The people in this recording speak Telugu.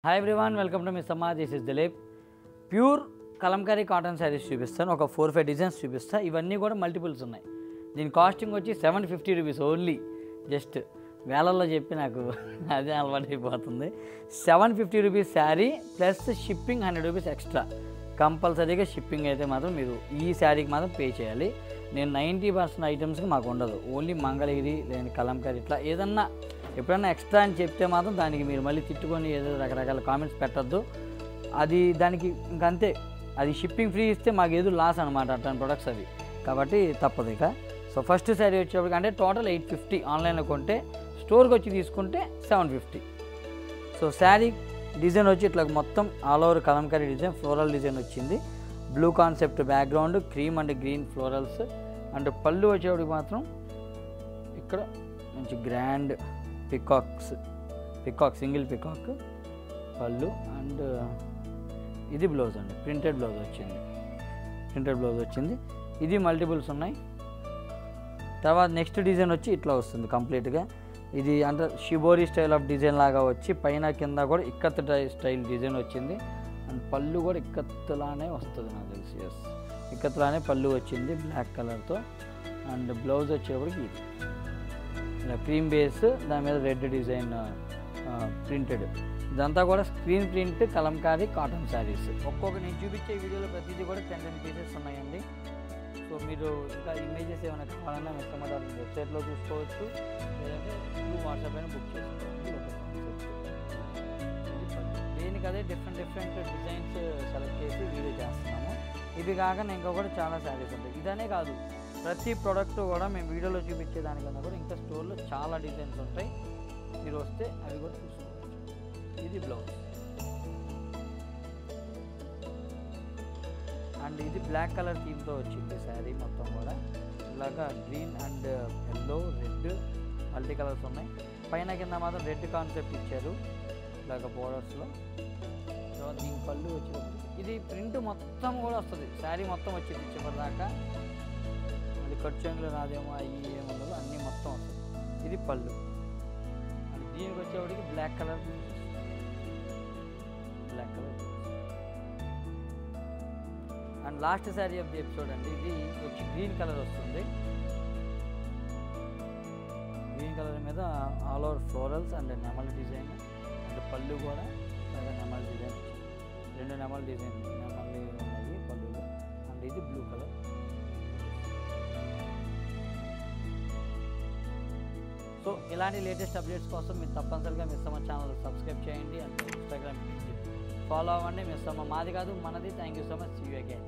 Hi everyone, welcome to miss Amma. This is Dileep. Pure Kalamkari cotton saris చూపిస్తాను. ఒక 4-5 డిజైన్స్ చూపిస్తాను. ఇవన్నీ కూడా మల్టిపుల్స్ ఉన్నాయి. దీని కాస్టింగ్ వచ్చి 750 రూపీస్ ఓన్లీ. జస్ట్ వేలల్లో చెప్పి నాకు అదే అలవాటు అయిపోతుంది. 750 rupees sari plus shipping 100 rupees extra. కంపల్సరీగా షిప్పింగ్ అయితే మాత్రం మీరు ఈ శారీకి మాత్రం పే చేయాలి. నేను 90% ఐటమ్స్కి మాకు ఉండదు. ఓన్లీ మంగళగిరి లేని కలంకారీ ఇట్లా ఏదన్నా ఎప్పుడన్నా ఎక్స్ట్రా అని చెప్తే మాత్రం దానికి మీరు మళ్ళీ తిట్టుకొని ఏదో రకరకాల కామెంట్స్ పెట్టద్దు. అది దానికి ఇంకంతే. అది షిప్పింగ్ ఫ్రీ ఇస్తే మాకు ఏదో లాస్ అనమాట అట్లాంటి ప్రొడక్ట్స్ అవి. కాబట్టి తప్పదు ఇక. సో ఫస్ట్ శారీ వచ్చేప్పటికి అంటే టోటల్ 850 ఆన్లైన్లో కొంటే, స్టోర్కి వచ్చి తీసుకుంటే 750. సో శారీ డిజైన్ వచ్చి ఇట్లా మొత్తం all over Kalamkari design, floral design వచ్చింది. Blue concept background, cream and green florals. And పళ్ళు వచ్చేప్పటికి మాత్రం ఇక్కడ మంచి గ్రాండ్ పికాక్ సింగిల్ పికాక్ పళ్ళు. అండ్ ఇది బ్లౌజ్ అండి, ప్రింటెడ్ బ్లౌజ్ వచ్చింది. ఇది మల్టిపుల్స్ ఉన్నాయి. తర్వాత నెక్స్ట్ డిజైన్ వచ్చి ఇట్లా వస్తుంది కంప్లీట్గా. ఇది అంటే షిబోరి స్టైల్ ఆఫ్ డిజైన్ లాగా వచ్చి పైన కింద కూడా ఇక్కత్ స్టైల్ డిజైన్ వచ్చింది. అండ్ పళ్ళు కూడా ఇక్కత్తులానే వస్తుంది నాకు తెలిసి. ఎస్, ఇక్కత్తులానే పళ్ళు వచ్చింది బ్లాక్ కలర్తో. అండ్ బ్లౌజ్ వచ్చేప్పటికి ఇది ఇలా క్రీమ్ బేస్, దాని మీద రెడ్ డిజైన్ ప్రింటెడ్. ఇదంతా కూడా screen print Kalamkari cotton saris. ఒక్కొక్క నేను చూపించే వీడియోలో ప్రతిదీ కూడా 10 పీసెస్ ఉన్నాయండి. సో మీరు ఇంకా ఇమేజెస్ ఏమైనా కావాలన్నా మిస్సమ్మ వెబ్సైట్లో చూసుకోవచ్చు, లేదంటే వాట్సాప్ అయినా బుక్ చేసుకోవచ్చు. దేనికి అదే డిఫరెంట్ డిజైన్స్ సెలెక్ట్ చేసి వీడియో చేస్తున్నాము. ఇవి కాక ఇంకా కూడా చాలా శారీస్ ఉంటాయి. ఇదనే కాదు, ప్రతి ప్రోడక్ట్ కూడా మేము వీడియోలో చూపించే దానికన్నా కూడా ఇంకా స్టోర్లో చాలా డిజైన్స్ ఉంటాయి. మీరు వస్తే అవి కూడా చూసుకోవచ్చు. ఇది బ్లౌజ్. అండ్ ఇది బ్లాక్ కలర్ థీమ్తో వచ్చింది శారీ మొత్తం కూడా. ఇలాగా green and yellow, red multi colours ఉన్నాయి. పైన కింద మాత్రం రెడ్ కాన్సెప్ట్ ఇచ్చారు ఇలాగ బోర్డర్స్లో. తర్వాత దీని పళ్ళు వచ్చినప్పుడు ఇది ప్రింట్ మొత్తం కూడా వస్తుంది. శారీ మొత్తం వచ్చింది చివరిదాకా. అది ఖర్చంగులు రాదేమో, అవి ఏముండదు, అన్నీ మొత్తం వస్తుంది. ఇది పళ్ళు. అండ్ దీనికి వచ్చేవాడికి black colour. And last sari of the episode అండి. ఇది వచ్చి గ్రీన్ కలర్ వస్తుంది. గ్రీన్ కలర్ మీద ఆల్ ఓవర్ ఫ్లోరల్స్ అండ్ నెమల్ డిజైన్. అండ్ పళ్ళు కూడా నెమల్ డిజైన్ వచ్చింది. 2 నెమల్ డిజైన్ ఉన్నాయి పళ్ళులో. అండ్ ఇది బ్లూ కలర్. సో ఇలాంటి లేటెస్ట్ అప్డేట్స్ కోసం మీరు తప్పనిసరిగా మిస్ అమ్మ ఛానల్ సబ్స్క్రైబ్ చేయండి. అండ్ ఇన్స్టాగ్రామ్ ఫాలో అవ్వండి. మిస్ అమ్మ మాది కాదు, మనది. Thank you so much. See you again.